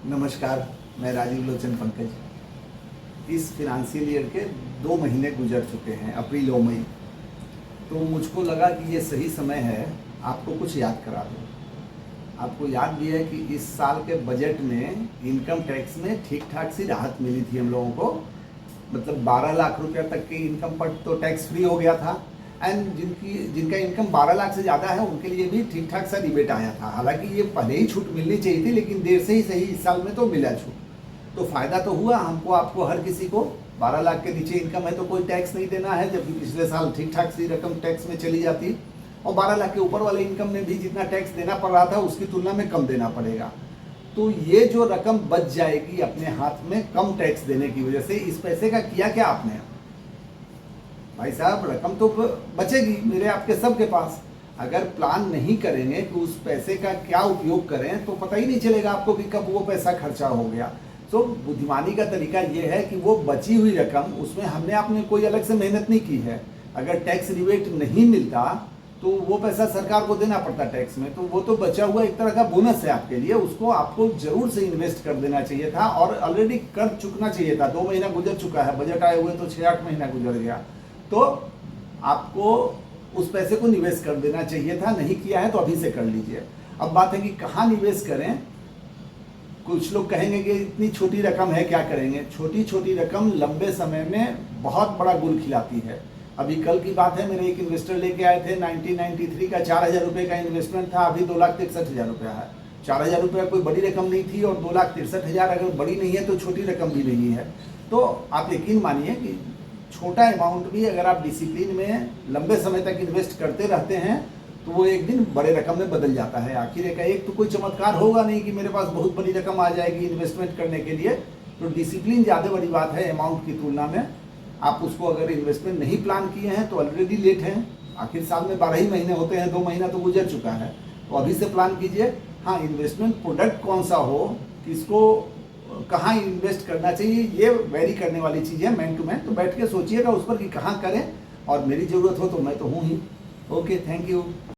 नमस्कार, मैं राजीव लोचन पंकज। इस फिनांशियल ईयर के 2 महीने गुजर चुके हैं, अप्रैल और मई। तो मुझको लगा कि ये सही समय है आपको कुछ याद करा दूँ। आपको याद भी है कि इस साल के बजट में इनकम टैक्स में ठीक ठाक सी राहत मिली थी हम लोगों को। मतलब 12 लाख रुपया तक की इनकम पर तो टैक्स फ्री हो गया था। एंड जिनका इनकम 12 लाख से ज़्यादा है उनके लिए भी ठीक ठाक सा रिबेट आया था। हालांकि ये पहले ही छूट मिलनी चाहिए थी, लेकिन देर से ही सही इस साल में तो मिला छूट। तो फ़ायदा तो हुआ हमको, आपको, हर किसी को। 12 लाख के नीचे इनकम है तो कोई टैक्स नहीं देना है, जबकि पिछले साल ठीक ठाक सी रकम टैक्स में चली जाती। और 12 लाख के ऊपर वाले इनकम में भी जितना टैक्स देना पड़ रहा था उसकी तुलना में कम देना पड़ेगा। तो ये जो रकम बच जाएगी अपने हाथ में कम टैक्स देने की वजह से, इस पैसे का किया क्या आपने? भाई साहब, रकम तो बचेगी मेरे आपके सबके पास। अगर प्लान नहीं करेंगे कि उस पैसे का क्या उपयोग करें तो पता ही नहीं चलेगा आपको कि कब वो पैसा खर्चा हो गया। तो बुद्धिमानी का तरीका ये है कि वो बची हुई रकम, उसमें हमने आपने कोई अलग से मेहनत नहीं की है। अगर टैक्स रिबेट नहीं मिलता तो वो पैसा सरकार को देना पड़ता टैक्स में, तो वो तो बचा हुआ एक तरह का बोनस है आपके लिए। उसको आपको जरूर से इन्वेस्ट कर देना चाहिए था और ऑलरेडी कर चुकना चाहिए था। 2 महीना गुजर चुका है, बजट आए हुए तो 6-8 महीना गुजर गया। तो आपको उस पैसे को निवेश कर देना चाहिए था, नहीं किया है तो अभी से कर लीजिए। अब बात है कि कहाँ निवेश करें। कुछ लोग कहेंगे कि इतनी छोटी रकम है, क्या करेंगे? छोटी छोटी रकम लंबे समय में बहुत बड़ा गुल खिलाती है। अभी कल की बात है, मेरे एक इन्वेस्टर लेके आए थे 1993 का 4000 रुपये का इन्वेस्टमेंट था, अभी 2,63,000 रुपया है। 4000 रुपया कोई बड़ी रकम नहीं थी, और 2,63,000 अगर बड़ी नहीं है तो छोटी रकम भी नहीं है। तो आप यकीन मानिए कि छोटा अमाउंट भी अगर आप डिसिप्लिन में लंबे समय तक इन्वेस्ट करते रहते हैं तो वो एक दिन बड़े रकम में बदल जाता है। आखिर एक तो कोई चमत्कार होगा नहीं कि मेरे पास बहुत बड़ी रकम आ जाएगी इन्वेस्टमेंट करने के लिए। तो डिसिप्लिन ज़्यादा बड़ी बात है अमाउंट की तुलना में। आप उसको अगर इन्वेस्टमेंट नहीं प्लान किए हैं तो ऑलरेडी लेट हैं। आखिर साल में 12 ही महीने होते हैं, 2 महीना तो गुजर चुका है। तो अभी से प्लान कीजिए। हाँ, इन्वेस्टमेंट प्रोडक्ट कौन सा हो, किसको कहाँ इन्वेस्ट करना चाहिए, ये वेरी करने वाली चीज़ है मैन टू मैन। तो बैठ के सोचिएगा उस पर कि कहाँ करें, और मेरी ज़रूरत हो तो मैं तो हूँ ही। Okay, thank you.